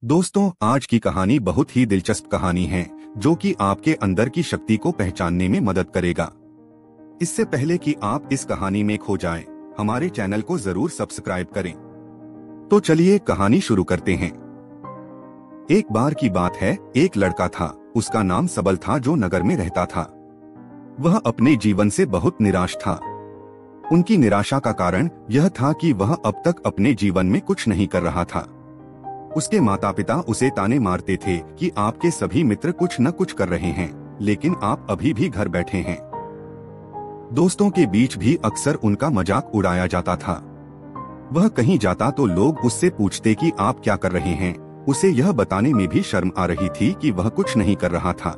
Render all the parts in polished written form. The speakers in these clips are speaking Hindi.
दोस्तों, आज की कहानी बहुत ही दिलचस्प कहानी है जो कि आपके अंदर की शक्ति को पहचानने में मदद करेगा। इससे पहले कि आप इस कहानी में खो जाएं, हमारे चैनल को जरूर सब्सक्राइब करें। तो चलिए कहानी शुरू करते हैं। एक बार की बात है, एक लड़का था। उसका नाम सबल था, जो नगर में रहता था। वह अपने जीवन से बहुत निराश था। उनकी निराशा का कारण यह था कि वह अब तक अपने जीवन में कुछ नहीं कर रहा था। उसके माता पिता उसे ताने मारते थे कि आपके सभी मित्र कुछ न कुछ कर रहे हैं, लेकिन आप अभी भी घर बैठे हैं। दोस्तों के बीच भी अक्सर उनका मजाक उड़ाया जाता था। वह कहीं जाता तो लोग उससे पूछते कि आप क्या कर रहे हैं। उसे यह बताने में भी शर्म आ रही थी कि वह कुछ नहीं कर रहा था।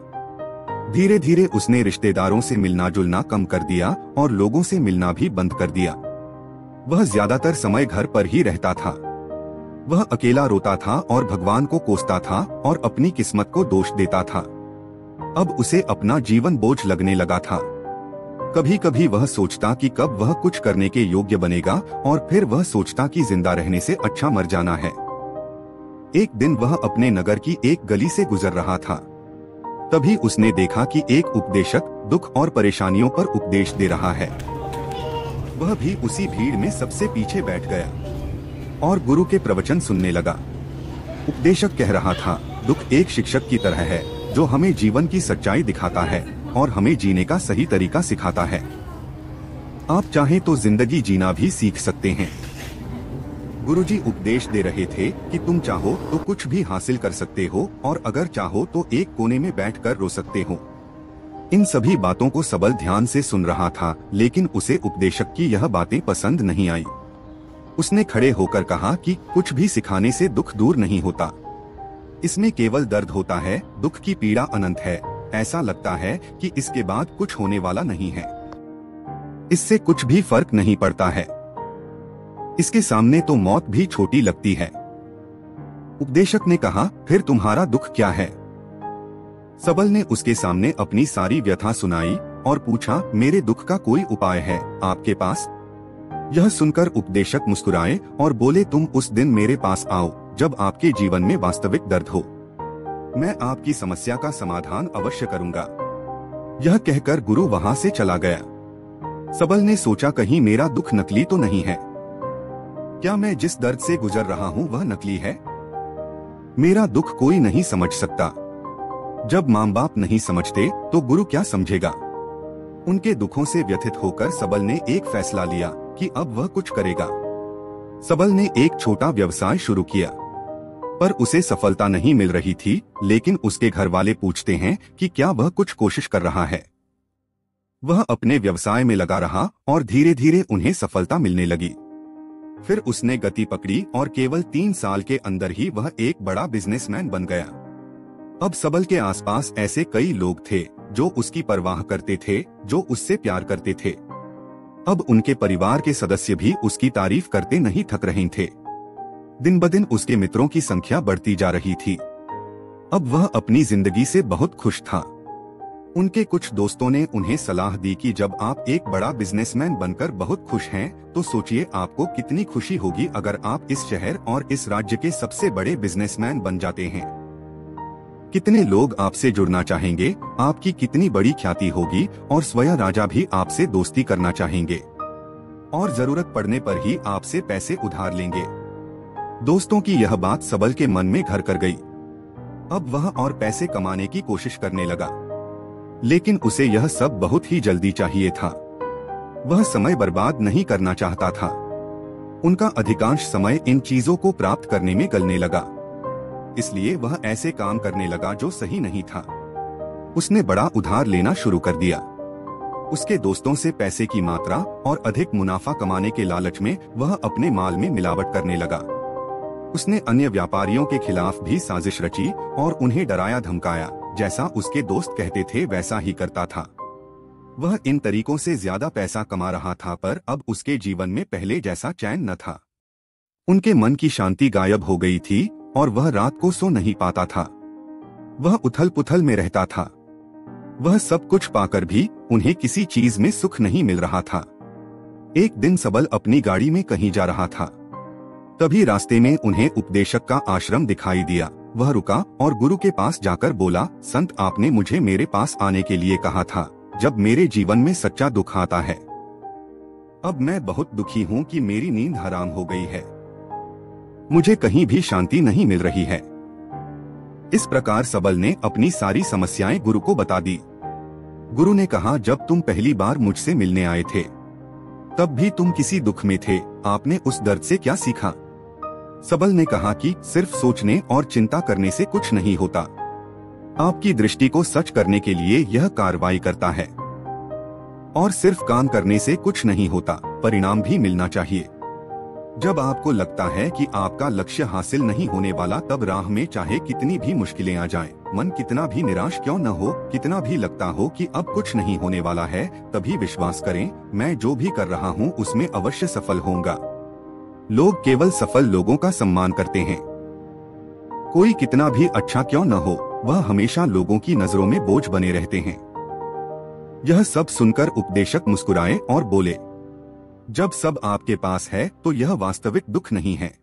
धीरे धीरे उसने रिश्तेदारों से मिलना जुलना कम कर दिया और लोगों से मिलना भी बंद कर दिया। वह ज्यादातर समय घर पर ही रहता था। वह अकेला रोता था और भगवान को कोसता था और अपनी किस्मत को दोष देता था। अब उसे अपना जीवन बोझ लगने लगा था। कभी कभी वह सोचता कि कब वह कुछ करने के योग्य बनेगा, और फिर वह सोचता कि जिंदा रहने से अच्छा मर जाना है। एक दिन वह अपने नगर की एक गली से गुजर रहा था। तभी उसने देखा कि एक उपदेशक दुख और परेशानियों पर उपदेश दे रहा है। वह भी उसी भीड़ में सबसे पीछे बैठ गया और गुरु के प्रवचन सुनने लगा। उपदेशक कह रहा था, दुख एक शिक्षक की तरह है जो हमें जीवन की सच्चाई दिखाता है और हमें जीने का सही तरीका सिखाता है। आप चाहें तो जिंदगी जीना भी सीख सकते हैं। गुरुजी उपदेश दे रहे थे कि तुम चाहो तो कुछ भी हासिल कर सकते हो, और अगर चाहो तो एक कोने में बैठकर रो सकते हो। इन सभी बातों को सबल ध्यान से सुन रहा था, लेकिन उसे उपदेशक की यह बातें पसंद नहीं आई। उसने खड़े होकर कहा कि कुछ भी सिखाने से दुख दूर नहीं होता। इसमें केवल दर्द होता है। दुख की पीड़ा अनंत है। ऐसा लगता है कि इसके बाद कुछ होने वाला नहीं है। इससे कुछ भी फर्क नहीं पड़ता है। इसके सामने तो मौत भी छोटी लगती है। उपदेशक ने कहा, फिर तुम्हारा दुख क्या है? सबल ने उसके सामने अपनी सारी व्यथा सुनाई और पूछा, मेरे दुख का कोई उपाय है आपके पास? यह सुनकर उपदेशक मुस्कुराए और बोले, तुम उस दिन मेरे पास आओ जब आपके जीवन में वास्तविक दर्द हो। मैं आपकी समस्या का समाधान अवश्य करूंगा। यह कहकर गुरु वहां से चला गया। सबल ने सोचा, कहीं मेरा दुख नकली तो नहीं है? क्या मैं जिस दर्द से गुजर रहा हूँ वह नकली है? मेरा दुख कोई नहीं समझ सकता। जब माँ बाप नहीं समझते तो गुरु क्या समझेगा? उनके दुखों से व्यथित होकर सबल ने एक फैसला लिया कि अब वह कुछ करेगा। सबल ने एक छोटा व्यवसाय शुरू किया, पर उसे सफलता नहीं मिल रही थी। लेकिन उसके घर वाले पूछते हैं कि क्या वह कुछ कोशिश कर रहा है। वह अपने व्यवसाय में लगा रहा और धीरे धीरे उन्हें सफलता मिलने लगी। फिर उसने गति पकड़ी और केवल 3 साल के अंदर ही वह एक बड़ा बिजनेसमैन बन गया। अब सबल के आसपास ऐसे कई लोग थे जो उसकी परवाह करते थे, जो उससे प्यार करते थे। अब उनके परिवार के सदस्य भी उसकी तारीफ करते नहीं थक रहे थे। दिन ब दिन उसके मित्रों की संख्या बढ़ती जा रही थी। अब वह अपनी जिंदगी से बहुत खुश था। उनके कुछ दोस्तों ने उन्हें सलाह दी कि जब आप एक बड़ा बिजनेसमैन बनकर बहुत खुश हैं, तो सोचिए आपको कितनी खुशी होगी अगर आप इस शहर और इस राज्य के सबसे बड़े बिजनेसमैन बन जाते हैं। कितने लोग आपसे जुड़ना चाहेंगे, आपकी कितनी बड़ी ख्याति होगी, और स्वयं राजा भी आपसे दोस्ती करना चाहेंगे और जरूरत पड़ने पर ही आपसे पैसे उधार लेंगे। दोस्तों की यह बात सबल के मन में घर कर गई। अब वह और पैसे कमाने की कोशिश करने लगा, लेकिन उसे यह सब बहुत ही जल्दी चाहिए था। वह समय बर्बाद नहीं करना चाहता था। उनका अधिकांश समय इन चीजों को प्राप्त करने में गलने लगा। इसलिए वह ऐसे काम करने लगा जो सही नहीं था। उसने बड़ा उधार लेना शुरू कर दिया। उसके दोस्तों से पैसे की मात्रा और अधिक मुनाफा कमाने के लालच में वह अपने माल में मिलावट करने लगा। उसने अन्य व्यापारियों के खिलाफ भी साजिश रची और उन्हें डराया धमकाया। जैसा उसके दोस्त कहते थे वैसा ही करता था। वह इन तरीकों से ज्यादा पैसा कमा रहा था, पर अब उसके जीवन में पहले जैसा चैन न था। उनके मन की शांति गायब हो गई थी और वह रात को सो नहीं पाता था। वह उथल पुथल में रहता था। वह सब कुछ पाकर भी उन्हें किसी चीज में सुख नहीं मिल रहा था। एक दिन सबल अपनी गाड़ी में कहीं जा रहा था। तभी रास्ते में उन्हें उपदेशक का आश्रम दिखाई दिया। वह रुका और गुरु के पास जाकर बोला, संत, आपने मुझे मेरे पास आने के लिए कहा था जब मेरे जीवन में सच्चा दुख आता है। अब मैं बहुत दुखी हूँ कि मेरी नींद हराम हो गई है, मुझे कहीं भी शांति नहीं मिल रही है। इस प्रकार सबल ने अपनी सारी समस्याएं गुरु को बता दी। गुरु ने कहा, जब तुम पहली बार मुझसे मिलने आए थे तब भी तुम किसी दुख में थे, आपने उस दर्द से क्या सीखा? सबल ने कहा कि सिर्फ सोचने और चिंता करने से कुछ नहीं होता, आपकी दृष्टि को सच करने के लिए यह कार्रवाई करता है, और सिर्फ काम करने से कुछ नहीं होता, परिणाम भी मिलना चाहिए। जब आपको लगता है कि आपका लक्ष्य हासिल नहीं होने वाला, तब राह में चाहे कितनी भी मुश्किलें आ जाएं, मन कितना भी निराश क्यों न हो, कितना भी लगता हो कि अब कुछ नहीं होने वाला है, तभी विश्वास करें, मैं जो भी कर रहा हूँ उसमें अवश्य सफल होऊंगा। लोग केवल सफल लोगों का सम्मान करते हैं। कोई कितना भी अच्छा क्यों न हो, वह हमेशा लोगों की नजरों में बोझ बने रहते हैं। यह सब सुनकर उपदेशक मुस्कुराए और बोले, जब सब आपके पास है तो यह वास्तविक दुख नहीं है।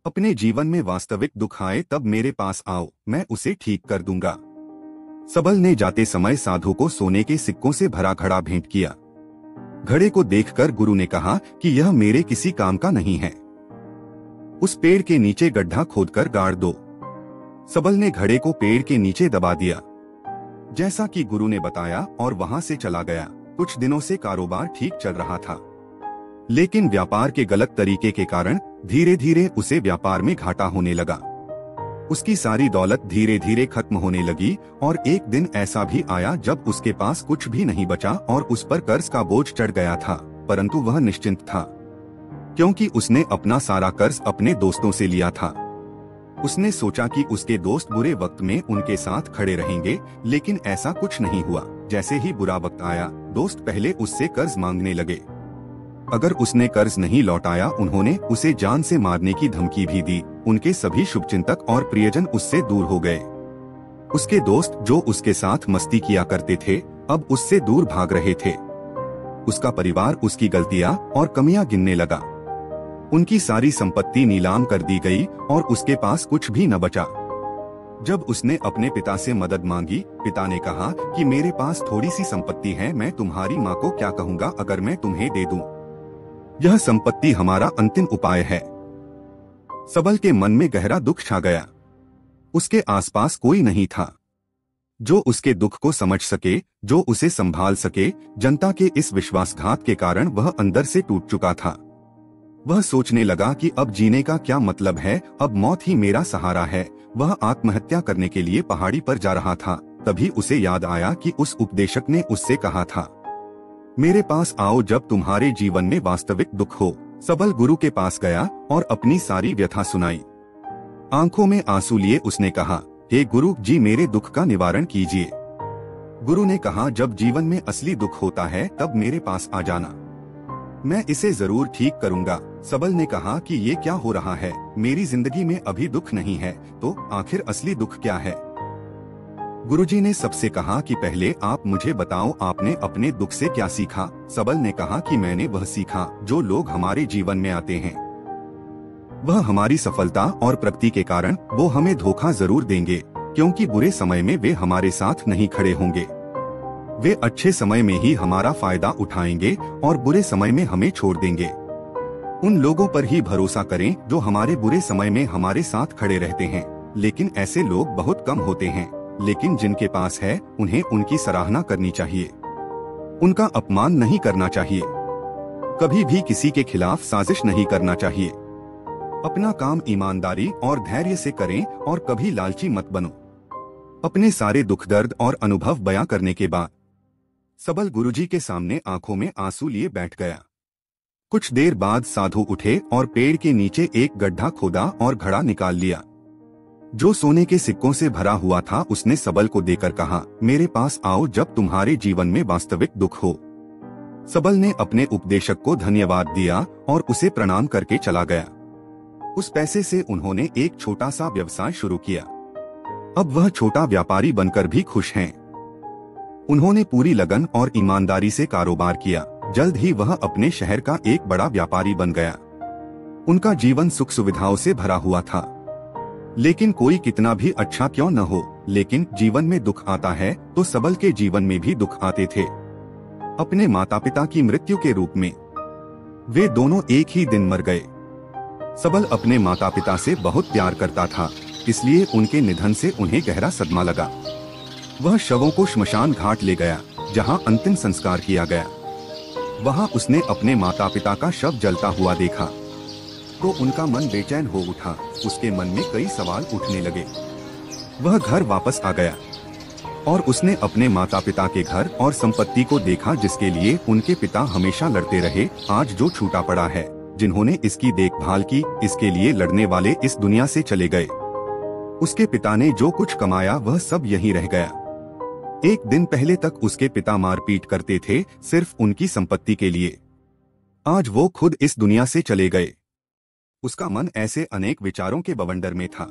अपने जीवन में वास्तविक दुख आए तब मेरे पास आओ, मैं उसे ठीक कर दूंगा। सबल ने जाते समय साधु को सोने के सिक्कों से भरा घड़ा भेंट किया। घड़े को देखकर गुरु ने कहा कि यह मेरे किसी काम का नहीं है, उस पेड़ के नीचे गड्ढा खोदकर गाड़ दो। सबल ने घड़े को पेड़ के नीचे दबा दिया, जैसा कि गुरु ने बताया, और वहां से चला गया। कुछ दिनों से कारोबार ठीक चल रहा था, लेकिन व्यापार के गलत तरीके के कारण धीरे धीरे उसे व्यापार में घाटा होने लगा। उसकी सारी दौलत धीरे धीरे खत्म होने लगी, और एक दिन ऐसा भी आया जब उसके पास कुछ भी नहीं बचा और उस पर कर्ज का बोझ चढ़ गया था। परंतु वह निश्चिंत था, क्योंकि उसने अपना सारा कर्ज अपने दोस्तों से लिया था। उसने सोचा कि उसके दोस्त बुरे वक्त में उनके साथ खड़े रहेंगे, लेकिन ऐसा कुछ नहीं हुआ। जैसे ही बुरा वक्त आया, दोस्त पहले उससे कर्ज मांगने लगे। अगर उसने कर्ज नहीं लौटाया, उन्होंने उसे जान से मारने की धमकी भी दी। उनके सभी शुभचिंतक और प्रियजन उससे दूर हो गए। उसके दोस्त जो उसके साथ मस्ती किया करते थे, अब उससे दूर भाग रहे थे। उसका परिवार उसकी गलतियां और कमियां गिनने लगा। उनकी सारी संपत्ति नीलाम कर दी गई और उसके पास कुछ भी न बचा। जब उसने अपने पिता से मदद मांगी, पिता ने कहा कि मेरे पास थोड़ी सी संपत्ति है, मैं तुम्हारी माँ को क्या कहूँगा अगर मैं तुम्हें दे दूं? यह संपत्ति हमारा अंतिम उपाय है। सबल के मन में गहरा दुख छा गया। उसके आसपास कोई नहीं था जो उसके दुख को समझ सके, जो उसे संभाल सके। जनता के इस विश्वासघात के कारण वह अंदर से टूट चुका था। वह सोचने लगा कि अब जीने का क्या मतलब है, अब मौत ही मेरा सहारा है। वह आत्महत्या करने के लिए पहाड़ी पर जा रहा था। तभी उसे याद आया कि उस उपदेशक ने उससे कहा था, मेरे पास आओ जब तुम्हारे जीवन में वास्तविक दुख हो। सबल गुरु के पास गया और अपनी सारी व्यथा सुनाई। आंखों में आंसू लिए उसने कहा, हे गुरु जी, मेरे दुख का निवारण कीजिए। गुरु ने कहा, जब जीवन में असली दुख होता है तब मेरे पास आ जाना, मैं इसे जरूर ठीक करूंगा। सबल ने कहा कि ये क्या हो रहा है, मेरी जिंदगी में अभी दुख नहीं है, तो आखिर असली दुख क्या है? गुरुजी ने सबसे कहा कि पहले आप मुझे बताओ, आपने अपने दुख से क्या सीखा? सबल ने कहा कि मैंने वह सीखा जो लोग हमारे जीवन में आते हैं, वह हमारी सफलता और प्रगति के कारण वो हमें धोखा जरूर देंगे, क्योंकि बुरे समय में वे हमारे साथ नहीं खड़े होंगे। वे अच्छे समय में ही हमारा फायदा उठाएंगे और बुरे समय में हमें छोड़ देंगे। उन लोगों पर ही भरोसा करें जो हमारे बुरे समय में हमारे साथ खड़े रहते हैं, लेकिन ऐसे लोग बहुत कम होते हैं। लेकिन जिनके पास है उन्हें उनकी सराहना करनी चाहिए, उनका अपमान नहीं करना चाहिए, कभी भी किसी के खिलाफ साजिश नहीं करना चाहिए। अपना काम ईमानदारी और धैर्य से करें और कभी लालची मत बनो। अपने सारे दुख दर्द और अनुभव बयां करने के बाद सबल गुरुजी के सामने आंखों में आंसू लिए बैठ गया। कुछ देर बाद साधु उठे और पेड़ के नीचे एक गड्ढा खोदा और घड़ा निकाल लिया जो सोने के सिक्कों से भरा हुआ था। उसने सबल को देकर कहा, मेरे पास आओ जब तुम्हारे जीवन में वास्तविक दुख हो। सबल ने अपने उपदेशक को धन्यवाद दिया और उसे प्रणाम करके चला गया। उस पैसे से उन्होंने एक छोटा सा व्यवसाय शुरू किया। अब वह छोटा व्यापारी बनकर भी खुश हैं। उन्होंने पूरी लगन और ईमानदारी से कारोबार किया। जल्द ही वह अपने शहर का एक बड़ा व्यापारी बन गया। उनका जीवन सुख सुविधाओं से भरा हुआ था। लेकिन कोई कितना भी अच्छा क्यों न हो, लेकिन जीवन में दुख आता है तो सबल के जीवन में भी दुख आते थे। अपने माता पिता की मृत्यु के रूप में वे दोनों एक ही दिन मर गए। सबल अपने माता पिता से बहुत प्यार करता था, इसलिए उनके निधन से उन्हें गहरा सदमा लगा। वह शवों को श्मशान घाट ले गया, जहां अंतिम संस्कार किया गया। वहां उसने अपने माता पिता का शव जलता हुआ देखा तो उनका मन बेचैन हो उठा। उसके मन में कई सवाल उठने लगे। वह घर वापस आ गया और उसने अपने माता पिता के घर और संपत्ति को देखा, जिसके लिए उनके पिता हमेशा लड़ते रहे। आज जो छूटा पड़ा है, जिन्होंने इसकी देखभाल की, इसके लिए लड़ने वाले इस दुनिया से चले गए। उसके पिता ने जो कुछ कमाया वह सब यहीं रह गया। एक दिन पहले तक उसके पिता मारपीट करते थे सिर्फ उनकी संपत्ति के लिए। आज वो खुद इस दुनिया से चले गए। उसका मन ऐसे अनेक विचारों के बवंडर में था।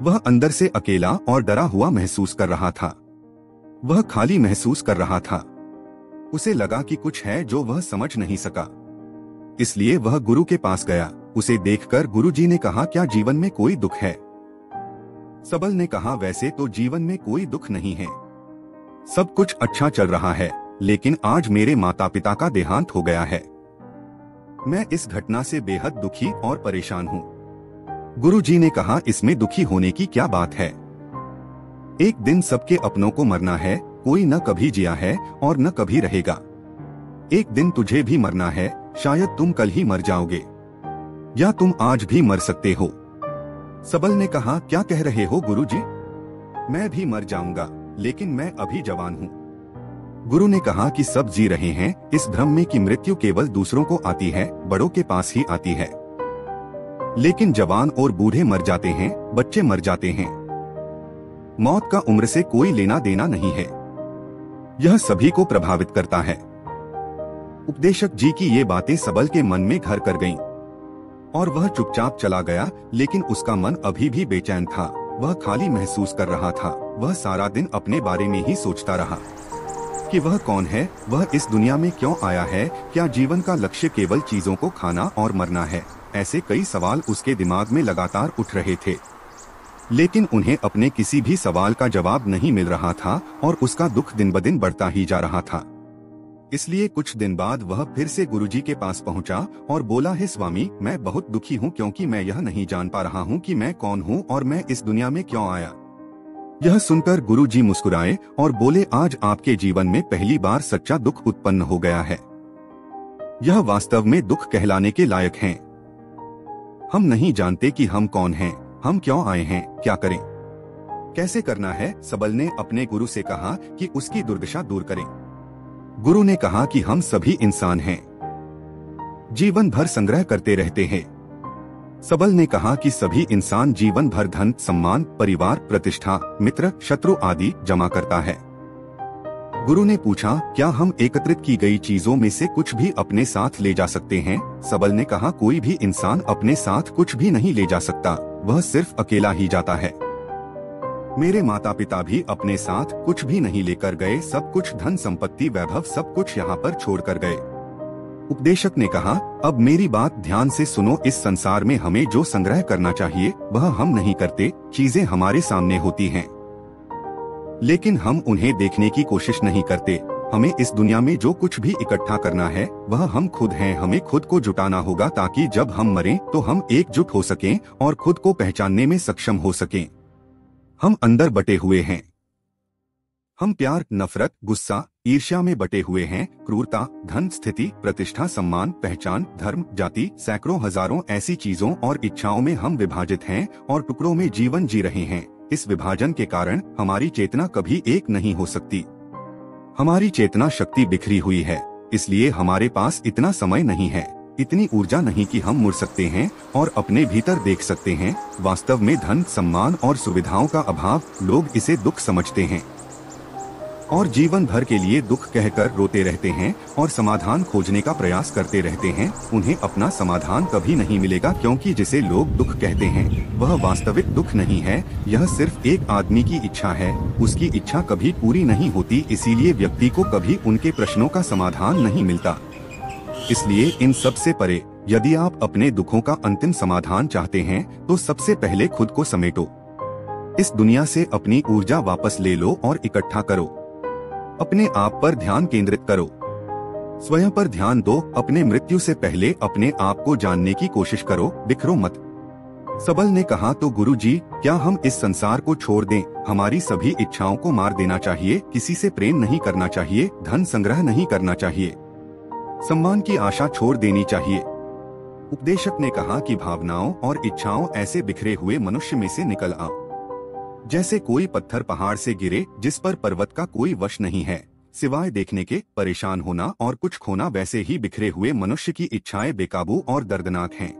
वह अंदर से अकेला और डरा हुआ महसूस कर रहा था। वह खाली महसूस कर रहा था। उसे लगा कि कुछ है जो वह समझ नहीं सका। इसलिए वह गुरु के पास गया। उसे देखकर गुरुजी ने कहा, क्या जीवन में कोई दुख है? सबल ने कहा, वैसे तो जीवन में कोई दुख नहीं है, सब कुछ अच्छा चल रहा है, लेकिन आज मेरे माता पिता का देहांत हो गया है। मैं इस घटना से बेहद दुखी और परेशान हूँ। गुरुजी ने कहा, इसमें दुखी होने की क्या बात है? एक दिन सबके अपनों को मरना है। कोई न कभी जिया है और न कभी रहेगा। एक दिन तुझे भी मरना है। शायद तुम कल ही मर जाओगे या तुम आज भी मर सकते हो। सबल ने कहा, क्या कह रहे हो गुरुजी? मैं भी मर जाऊंगा, लेकिन मैं अभी जवान हूँ। गुरु ने कहा कि सब जी रहे हैं इस भ्रम में कि मृत्यु केवल दूसरों को आती है, बड़ों के पास ही आती है। लेकिन जवान और बूढ़े मर जाते हैं, बच्चे मर जाते हैं। मौत का उम्र से कोई लेना देना नहीं है। यह सभी को प्रभावित करता है। उपदेशक जी की ये बातें सबल के मन में घर कर गईं और वह चुपचाप चला गया। लेकिन उसका मन अभी भी बेचैन था। वह खाली महसूस कर रहा था। वह सारा दिन अपने बारे में ही सोचता रहा कि वह कौन है, वह इस दुनिया में क्यों आया है, क्या जीवन का लक्ष्य केवल चीजों को खाना और मरना है? ऐसे कई सवाल उसके दिमाग में लगातार उठ रहे थे, लेकिन उन्हें अपने किसी भी सवाल का जवाब नहीं मिल रहा था और उसका दुख दिन ब दिन बढ़ता ही जा रहा था। इसलिए कुछ दिन बाद वह फिर से गुरुजी के पास पहुंचा और बोला, हे स्वामी, मैं बहुत दुखी हूँ क्योंकि मैं यह नहीं जान पा रहा हूँ कि मैं कौन हूँ और मैं इस दुनिया में क्यों आया। यह सुनकर गुरुजी मुस्कुराए और बोले, आज आपके जीवन में पहली बार सच्चा दुख उत्पन्न हो गया है। यह वास्तव में दुख कहलाने के लायक है। हम नहीं जानते कि हम कौन हैं, हम क्यों आए हैं, क्या करें, कैसे करना है। सबल ने अपने गुरु से कहा कि उसकी दुर्दशा दूर करें। गुरु ने कहा कि हम सभी इंसान हैं, जीवन भर संग्रह करते रहते हैं। सबल ने कहा कि सभी इंसान जीवन भर धन, सम्मान, परिवार, प्रतिष्ठा, मित्र, शत्रु आदि जमा करता है। गुरु ने पूछा, क्या हम एकत्रित की गई चीजों में से कुछ भी अपने साथ ले जा सकते हैं? सबल ने कहा, कोई भी इंसान अपने साथ कुछ भी नहीं ले जा सकता, वह सिर्फ अकेला ही जाता है। मेरे माता पिता भी अपने साथ कुछ भी नहीं लेकर गए, सब कुछ धन संपत्ति वैभव सब कुछ यहाँ पर छोड़ कर गए। उपदेशक ने कहा, अब मेरी बात ध्यान से सुनो, इस संसार में हमें जो संग्रह करना चाहिए वह हम नहीं करते। चीजें हमारे सामने होती हैं, लेकिन हम उन्हें देखने की कोशिश नहीं करते। हमें इस दुनिया में जो कुछ भी इकट्ठा करना है वह हम खुद हैं। हमें खुद को जुटाना होगा ताकि जब हम मरें तो हम एकजुट हो सकें और खुद को पहचानने में सक्षम हो सकें। हम अंदर बटे हुए हैं। हम प्यार, नफरत, गुस्सा, ईर्ष्या में बटे हुए हैं। क्रूरता, धन, स्थिति, प्रतिष्ठा, सम्मान, पहचान, धर्म, जाति, सैकड़ों हजारों ऐसी चीजों और इच्छाओं में हम विभाजित हैं और टुकड़ों में जीवन जी रहे हैं। इस विभाजन के कारण हमारी चेतना कभी एक नहीं हो सकती। हमारी चेतना शक्ति बिखरी हुई है, इसलिए हमारे पास इतना समय नहीं है, इतनी ऊर्जा नहीं कि हम मुड़ सकते हैं और अपने भीतर देख सकते हैं। वास्तव में धन, सम्मान और सुविधाओं का अभाव, लोग इसे दुख समझते हैं और जीवन भर के लिए दुख कहकर रोते रहते हैं और समाधान खोजने का प्रयास करते रहते हैं। उन्हें अपना समाधान कभी नहीं मिलेगा, क्योंकि जिसे लोग दुख कहते हैं वह वास्तविक दुख नहीं है। यह सिर्फ एक आदमी की इच्छा है, उसकी इच्छा कभी पूरी नहीं होती, इसीलिए व्यक्ति को कभी उनके प्रश्नों का समाधान नहीं मिलता। इसलिए इन सब से परे यदि आप अपने दुखों का अंतिम समाधान चाहते हैं तो सबसे पहले खुद को समेटो। इस दुनिया से अपनी ऊर्जा वापस ले लो और इकट्ठा करो। अपने आप पर ध्यान केंद्रित करो, स्वयं पर ध्यान दो। अपने मृत्यु से पहले अपने आप को जानने की कोशिश करो, बिखरो मत। सबल ने कहा, तो गुरुजी, क्या हम इस संसार को छोड़ दें? हमारी सभी इच्छाओं को मार देना चाहिए, किसी से प्रेम नहीं करना चाहिए, धन संग्रह नहीं करना चाहिए, सम्मान की आशा छोड़ देनी चाहिए। उपदेशक ने कहा कि भावनाओं और इच्छाओं ऐसे बिखरे हुए मनुष्य में से निकल आओ, जैसे कोई पत्थर पहाड़ से गिरे जिस पर पर्वत का कोई वश नहीं है सिवाय देखने के। परेशान होना और कुछ खोना वैसे ही बिखरे हुए मनुष्य की इच्छाएं बेकाबू और दर्दनाक हैं।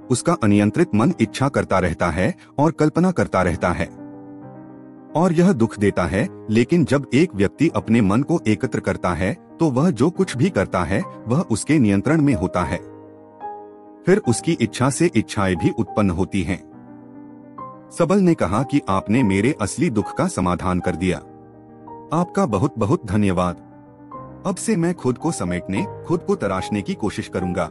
उसका अनियंत्रित मन इच्छा करता रहता है और कल्पना करता रहता है और यह दुख देता है। लेकिन जब एक व्यक्ति अपने मन को एकत्र करता है तो वह जो कुछ भी करता है वह उसके नियंत्रण में होता है। फिर उसकी इच्छा से इच्छाएं भी उत्पन्न होती हैं। सबल ने कहा कि आपने मेरे असली दुख का समाधान कर दिया। आपका बहुत बहुत धन्यवाद। अब से मैं खुद को समेटने, खुद को तराशने की कोशिश करूंगा।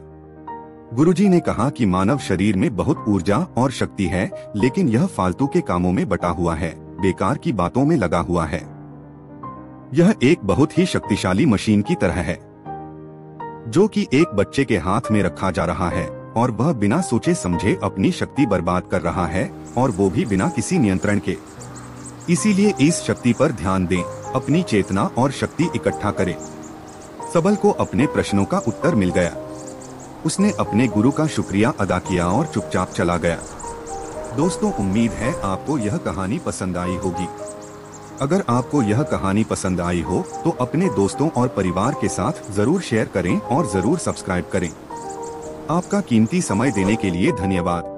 गुरुजी ने कहा कि मानव शरीर में बहुत ऊर्जा और शक्ति है, लेकिन यह फालतू के कामों में बटा हुआ है, बेकार की बातों में लगा हुआ है। यह एक बहुत ही शक्तिशाली मशीन की तरह है जो कि एक बच्चे के हाथ में रखा जा रहा है और वह बिना सोचे समझे अपनी शक्ति बर्बाद कर रहा है, और वो भी बिना किसी नियंत्रण के। इसीलिए इस शक्ति पर ध्यान दें, अपनी चेतना और शक्ति इकट्ठा करें। सबल को अपने प्रश्नों का उत्तर मिल गया। उसने अपने गुरु का शुक्रिया अदा किया और चुपचाप चला गया। दोस्तों, उम्मीद है आपको यह कहानी पसंद आई होगी। अगर आपको यह कहानी पसंद आई हो तो अपने दोस्तों और परिवार के साथ जरूर शेयर करें और जरूर सब्सक्राइब करें। आपका कीमती समय देने के लिए धन्यवाद।